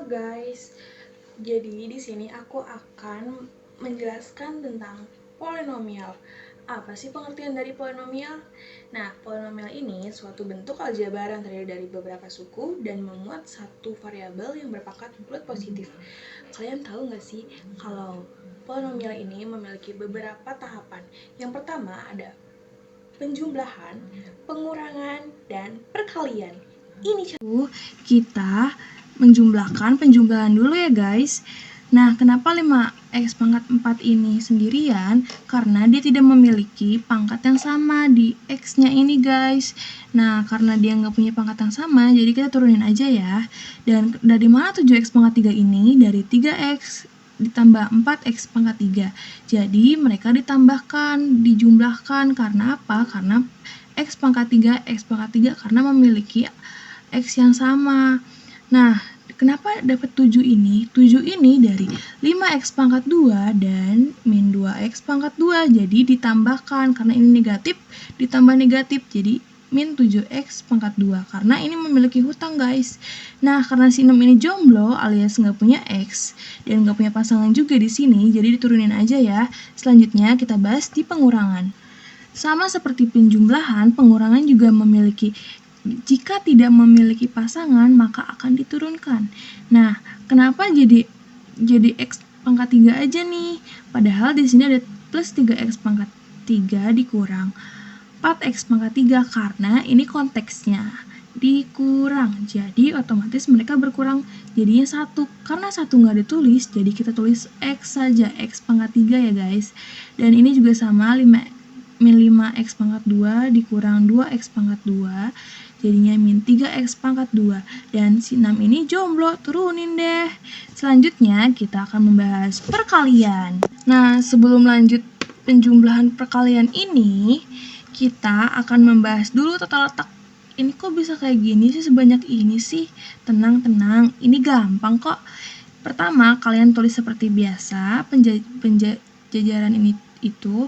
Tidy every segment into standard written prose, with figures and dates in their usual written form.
guys, jadi di sini aku akan menjelaskan tentang polinomial. Apa sih pengertian dari polinomial? Nah, polinomial ini suatu bentuk aljabar yang terdiri dari beberapa suku dan memuat satu variabel yang berpangkat bulat positif. Kalian tahu nggak sih kalau polinomial ini memiliki beberapa tahapan? Yang pertama ada penjumlahan, pengurangan, dan perkalian. Ini kita menjumlahkan penjumlahan dulu ya guys. Nah, kenapa 5x pangkat 4 ini sendirian? Karena dia tidak memiliki pangkat yang sama di x-nya ini guys. Nah, karena dia nggak punya pangkat yang sama, jadi kita turunin aja ya. Dan dari mana 7x pangkat 3 ini? Dari 3x ditambah 4x pangkat 3. Jadi mereka ditambahkan, dijumlahkan. Karena apa? Karena x pangkat 3, x pangkat 3 karena memiliki x yang sama. Nah, kenapa dapat 7 ini? 7 ini dari 5x pangkat 2 dan min 2x pangkat 2. Jadi ditambahkan, karena ini negatif, ditambah negatif. Jadi min 7x pangkat 2. Karena ini memiliki hutang guys. Nah, karena si 6 ini jomblo alias nggak punya x dan nggak punya pasangan juga di sini, jadi diturunin aja ya. Selanjutnya kita bahas di pengurangan. Sama seperti penjumlahan, pengurangan juga memiliki, jika tidak memiliki pasangan maka akan diturunkan. Nah, kenapa jadi x pangkat 3 aja nih? Padahal di sini ada plus 3x pangkat 3 dikurang 4x pangkat 3 karena ini konteksnya dikurang. Jadi otomatis mereka berkurang jadinya 1. Karena 1 nggak ditulis, jadi kita tulis x saja, x pangkat 3 ya guys. Dan ini juga sama, min 5x pangkat 2 dikurang 2x pangkat 2 jadinya min 3x pangkat 2. Dan si 6 ini jomblo, turunin deh. Selanjutnya kita akan membahas perkalian. Nah, sebelum lanjut penjumlahan perkalian ini, kita akan membahas dulu tata letak. Ini kok bisa kayak gini sih, sebanyak ini sih? Tenang, ini gampang kok. Pertama, kalian tulis seperti biasa, penjajaran ini itu,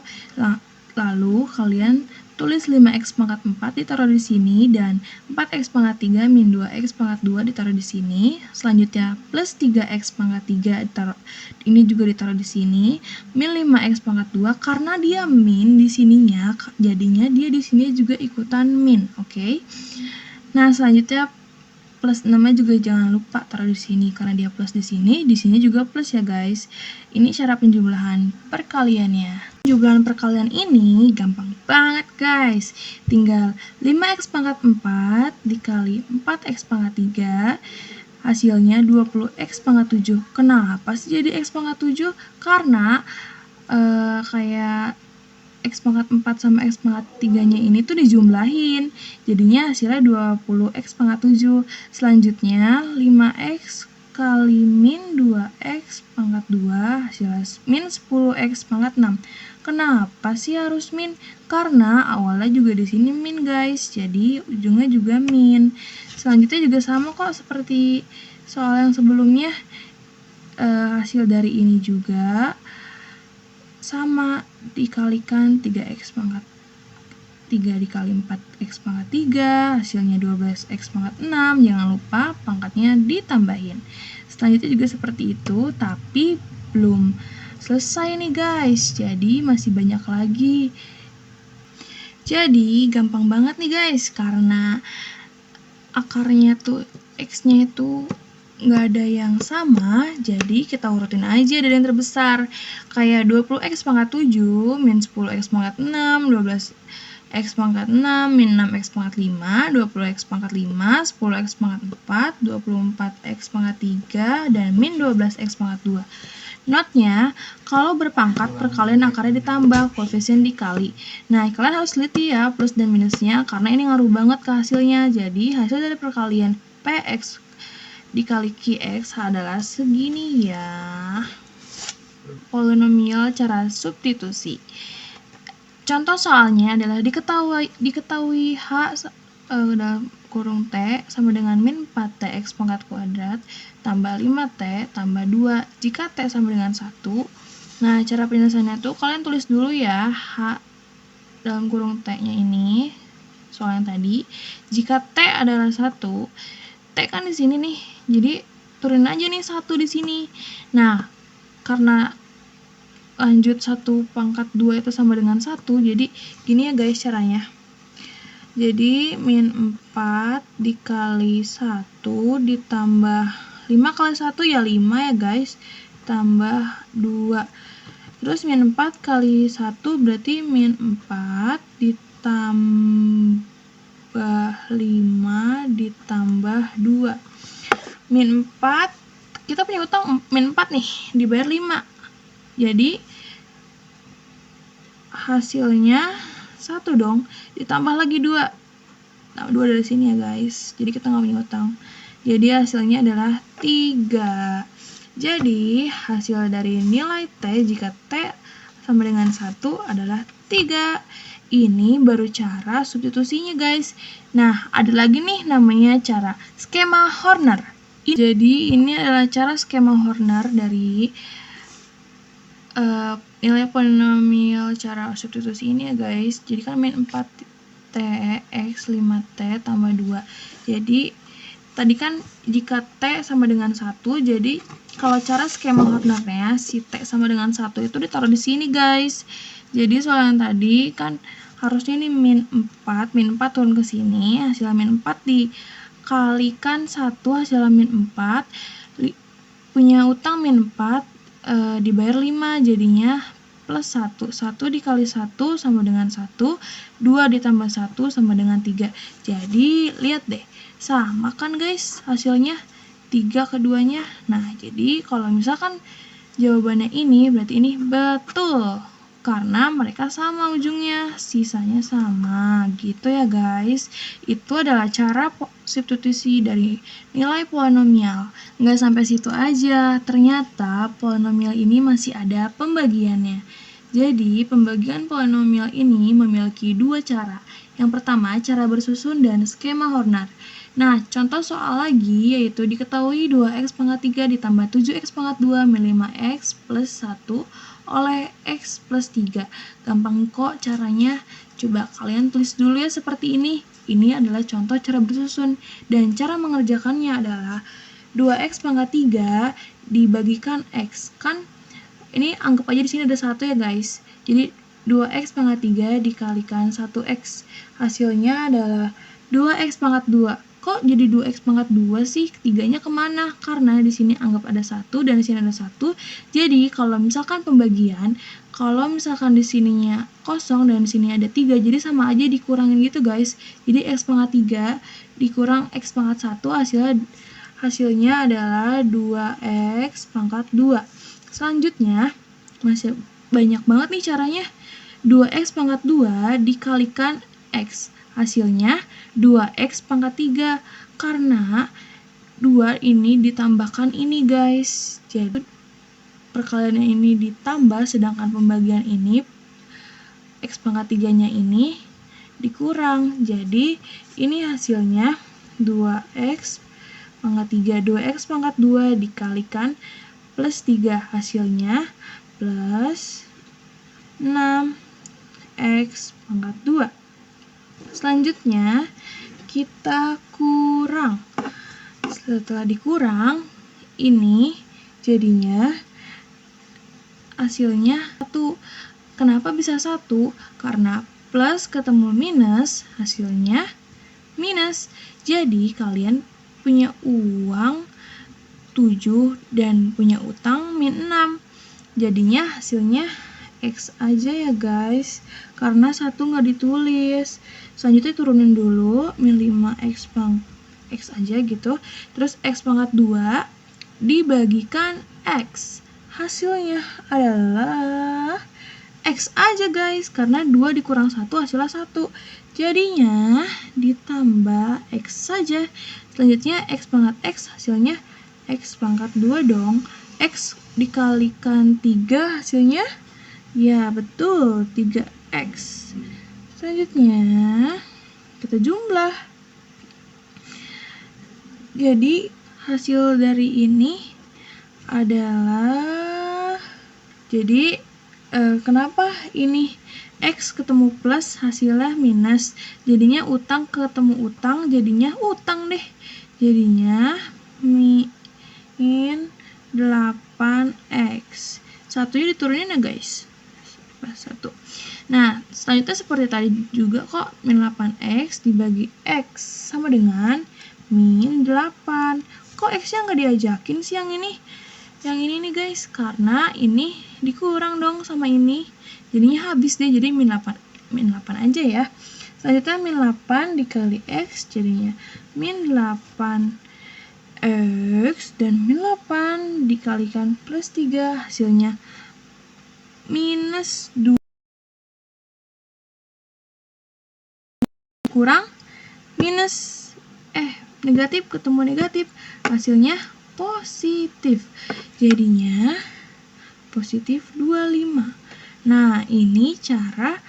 lalu kalian tulis 5x pangkat 4 ditaruh di sini dan 4x pangkat 3 min 2x pangkat 2 ditaruh di sini. Selanjutnya plus 3x pangkat 3 ini juga ditaruh di sini. Min 5x pangkat 2 karena dia min di sininya, jadinya dia di sini juga ikutan min, oke? Nah, selanjutnya plus 6-nya juga jangan lupa taruh di sini karena dia plus di sini juga plus ya guys. Ini cara penjumlahan perkaliannya. Penjumlahan perkalian ini gampang banget guys. Tinggal 5x pangkat 4 dikali 4x pangkat 3 hasilnya 20x pangkat 7. Kenapa sih jadi x pangkat 7? Karena kayak x pangkat 4 sama x pangkat 3-nya ini tuh dijumlahin. Jadinya hasilnya 20x pangkat 7. Selanjutnya 5x kali min 2x pangkat 2 hasilnya min 10x pangkat 6. Kenapa sih harus min? Karena awalnya juga di sini min guys. Jadi ujungnya juga min. Selanjutnya juga sama kok seperti soal yang sebelumnya. Hasil dari ini juga sama, dikalikan 3x pangkat 3 dikali 4x pangkat 3 hasilnya 12x pangkat 6. Jangan lupa pangkatnya ditambahin. Selanjutnya juga seperti itu, tapi belum selesai nih guys, jadi masih banyak lagi. Jadi gampang banget nih guys, karena akarnya tuh x-nya itu nggak ada yang sama, jadi kita urutin aja dari yang terbesar. Kayak 20x pangkat 7 min 10x pangkat 6, 12x pangkat 6 min 6x pangkat 5, 20x pangkat 5, 10x pangkat 4, 24x pangkat 3, dan min 12x pangkat 2. Notnya, kalau berpangkat perkalian akarnya ditambah, koefisien dikali. Nah, kalian harus teliti ya plus dan minusnya karena ini ngaruh banget ke hasilnya. Jadi, hasil dari perkalian px dikali qx adalah segini ya. Polinomial cara substitusi. Contoh soalnya adalah diketahui h dalam kurung t sama dengan min 4tx pangkat kuadrat tambah 5t tambah 2 jika t sama dengan 1. Nah, cara penyelesaiannya tuh kalian tulis dulu ya h dalam kurung t-nya ini, soal yang tadi. Jika t adalah 1, t kan di sini nih, jadi turunin aja nih 1 di sini. Nah, karena lanjut 1 pangkat 2 itu sama dengan 1, jadi gini ya guys caranya. Jadi min 4 dikali 1 ditambah 5 kali 1 ya 5 ya guys, tambah 2. Terus min 4 kali 1 berarti min 4 ditambah 5 ditambah 2. Min 4, kita punya utang min 4 nih, dibayar 5. Jadi hasilnya 1 dong, ditambah lagi 2. Nah, 2 dari sini ya guys. Jadi kita nggak punya utang. Jadi hasilnya adalah 3. Jadi hasil dari nilai T jika T sama dengan 1 adalah 3. Ini baru cara substitusinya guys. Nah, ada lagi nih namanya cara skema Horner. Jadi ini adalah cara skema Horner dari nilai polinomial cara substitusi ini ya guys. Jadi kan min 4T X 5T tambah 2. Jadi tadi kan jika T sama dengan 1, jadi kalau cara skema Hornernya si T sama dengan 1 itu ditaruh di sini guys. Jadi soal yang tadi kan harusnya ini min 4 turun ke sini, hasil min 4 dikalikan 1 hasil min 4, punya utang min 4 dibayar 5, jadinya plus 1. 1 dikali 1 sama dengan 1, 2 ditambah 1 sama dengan 3. Jadi lihat deh, sama kan guys hasilnya 3 keduanya. Nah, jadi kalau misalkan jawabannya ini berarti ini betul, karena mereka sama ujungnya, sisanya sama gitu ya guys. Itu adalah cara substitusi dari nilai polinomial. Nggak sampai situ aja, ternyata polinomial ini masih ada pembagiannya. Jadi pembagian polinomial ini memiliki 2 cara. Yang pertama cara bersusun dan skema Horner. Nah, contoh soal lagi yaitu diketahui 2x pangkat 3 ditambah 7x pangkat 2 min 5x plus 1 oleh x plus 3. Gampang kok caranya, coba kalian tulis dulu ya seperti ini. Ini adalah contoh cara bersusun, dan cara mengerjakannya adalah 2x pangkat 3 dibagikan x. Kan ini anggap aja di sini ada 1 ya guys. Jadi 2x pangkat 3 dikalikan 1x. Hasilnya adalah 2x pangkat 2. Kok jadi 2x pangkat 2 sih? Ketiganya kemana? Karena di sini anggap ada 1 dan di sini ada 1. Jadi kalau misalkan pembagian, kalau misalkan di sininya kosong dan di sini ada 3, jadi sama aja dikurangin gitu guys. Jadi x pangkat 3 dikurang x pangkat 1, hasilnya adalah 2x pangkat 2. Selanjutnya, masih banyak banget nih caranya. 2x pangkat 2 dikalikan x. Hasilnya 2x pangkat 3, karena 2 ini ditambahkan ini guys. Jadi perkaliannya ini ditambah, sedangkan pembagian ini x pangkat 3 nya ini dikurang. Jadi ini hasilnya 2x pangkat 3. 2x pangkat 2 dikalikan plus 3, hasilnya plus 6x pangkat 2. Selanjutnya kita kurang. Setelah dikurang, ini jadinya hasilnya 1. Kenapa bisa 1? Karena plus ketemu minus, hasilnya minus. Jadi kalian punya uang 7 dan punya utang min 6. Jadinya hasilnya X aja ya guys, karena 1 nggak ditulis. Selanjutnya turunin dulu, min 5x pangkat X aja gitu. Terus X pangkat 2 dibagikan X. Hasilnya adalah X aja guys, karena 2 dikurang 1 hasilnya 1. Jadinya ditambah X saja. Selanjutnya X pangkat X hasilnya X pangkat 2 dong. X dikalikan 3 hasilnya, ya betul, 3x. Selanjutnya kita jumlah. Jadi hasil dari ini adalah, jadi kenapa ini X ketemu plus hasilnya minus, jadinya utang ketemu utang jadinya utang deh, jadinya min 8x. Satunya diturunin ya guys. 1. Nah, selanjutnya seperti tadi juga kok, min 8x dibagi x sama dengan min 8. Kok x-nya nggak diajakin sih yang ini? Yang ini nih guys, karena ini dikurang dong sama ini. Jadinya habis deh, jadi min 8 aja ya. Selanjutnya min 8 dikali x jadinya min 8 x dan min 8 dikalikan plus 3 hasilnya minus 2 kurang minus negatif ketemu negatif, hasilnya positif. Jadinya positif 25. Nah, ini cara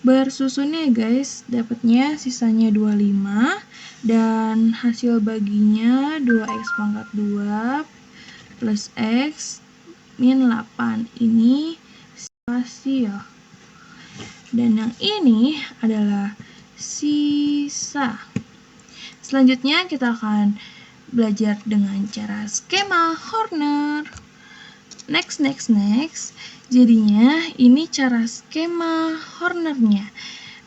bersusunnya guys. Dapatnya sisanya 25 dan hasil baginya 2x pangkat 2 plus x min 8. Ini hasil. Dan yang ini adalah sisa. Selanjutnya kita akan belajar dengan cara skema Horner. Next. Jadinya ini cara skema Hornernya.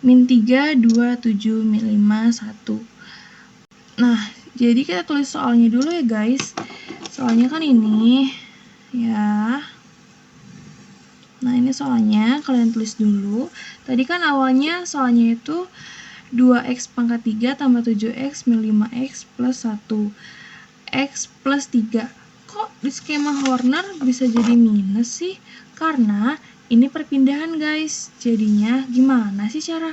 Min 3, 2, 7, min 5, 1. Nah, jadi kita tulis soalnya dulu ya guys. Soalnya kan ini ya. Nah, ini soalnya kalian tulis dulu. Tadi kan awalnya soalnya itu 2x pangkat 3 tambah 7x min 5x plus 1 x plus 3. Kok di skema Horner bisa jadi minus sih? Karena ini perpindahan guys. Jadinya gimana sih cara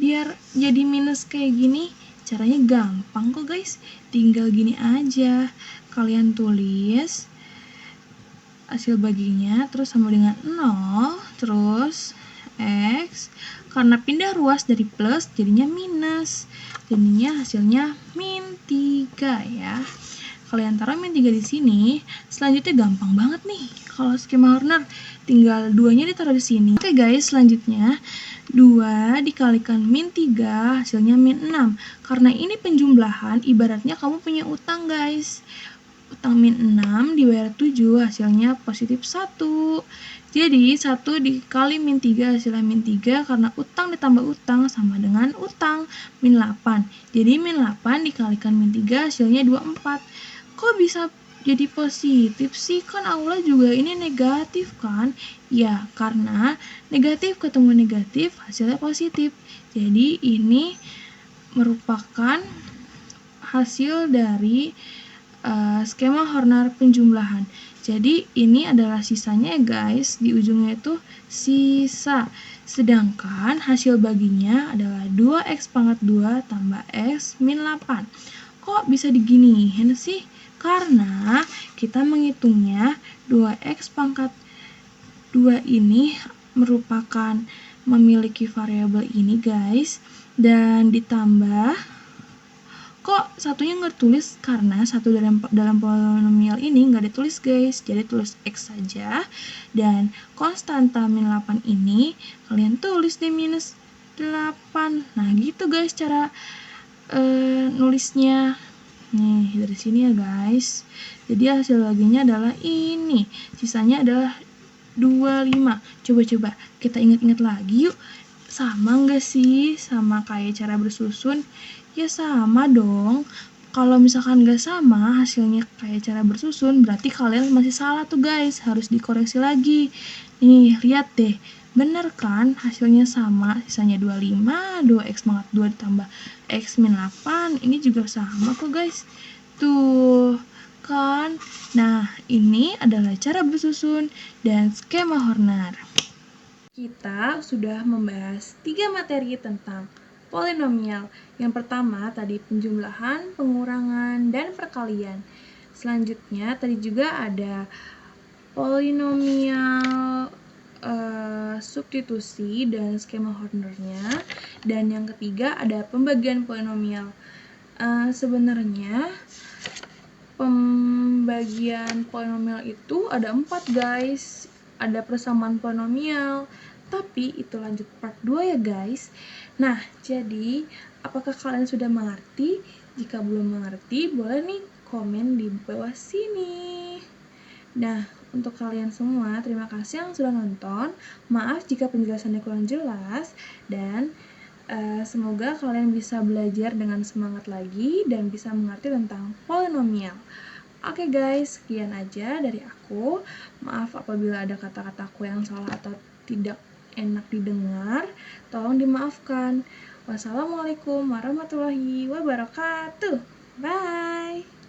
biar jadi minus kayak gini? Caranya gampang kok guys. Tinggal gini aja. Kalian tulis hasil baginya terus sama dengan 0 terus x, karena pindah ruas dari plus jadinya minus, jadinya hasilnya min 3 ya. Kalian taruh min 3 di sini. Selanjutnya gampang banget nih kalau skema Horner, tinggal 2-nya ditaruh di sini. Oke guys, selanjutnya 2 dikalikan min 3 hasilnya min 6. Karena ini penjumlahan, ibaratnya kamu punya utang guys. Utang min 6 dibayar 7 hasilnya positif 1. Jadi 1 dikali min 3 hasilnya min 3, karena utang ditambah utang sama dengan utang min 8. Jadi min 8 dikalikan min 3 hasilnya 24. Kok bisa jadi positif sih? Kan awalnya juga ini negatif kan? Ya, karena negatif ketemu negatif hasilnya positif. Jadi ini merupakan hasil dari skema Horner penjumlahan. Jadi ini adalah sisanya ya guys, di ujungnya itu sisa. Sedangkan hasil baginya adalah 2x pangkat 2 tambah x min 8. Kok bisa diginiin sih? Karena kita menghitungnya 2x pangkat 2 ini merupakan memiliki variabel ini guys, dan ditambah, kok satunya nggak ditulis? Karena satu dalam polinomial ini nggak ditulis guys, jadi tulis x saja, dan konstanta min 8 ini kalian tulis di minus 8. Nah gitu guys cara nulisnya. Nih dari sini ya guys. Jadi hasil baginya adalah ini, sisanya adalah 25. Coba kita ingat-ingat lagi yuk, sama nggak sih sama kayak cara bersusun? Ya sama dong. Kalau misalkan nggak sama hasilnya kayak cara bersusun, berarti kalian masih salah tuh guys, harus dikoreksi lagi. Nih lihat deh, bener kan hasilnya sama, sisanya 25, 2x pangkat 2 ditambah x min 8, ini juga sama kok guys. Tuh kan. Nah, ini adalah cara bersusun dan skema Horner. Kita sudah membahas 3 materi tentang polinomial. Yang pertama tadi penjumlahan, pengurangan, dan perkalian. Selanjutnya tadi juga ada polinomial substitusi dan skema Hornernya. Dan yang ketiga ada pembagian polinomial. Sebenarnya pembagian polinomial itu ada 4 guys. Ada persamaan polinomial, tapi itu lanjut part 2 ya guys. Nah, jadi apakah kalian sudah mengerti? Jika belum mengerti, boleh nih komen di bawah sini. Nah, untuk kalian semua, terima kasih yang sudah nonton. Maaf jika penjelasannya kurang jelas, dan semoga kalian bisa belajar dengan semangat lagi dan bisa mengerti tentang polinomial. Oke guys, sekian aja dari aku. Maaf apabila ada kata-kataku yang salah atau tidak enak didengar, tolong dimaafkan. Wassalamualaikum warahmatullahi wabarakatuh. Bye.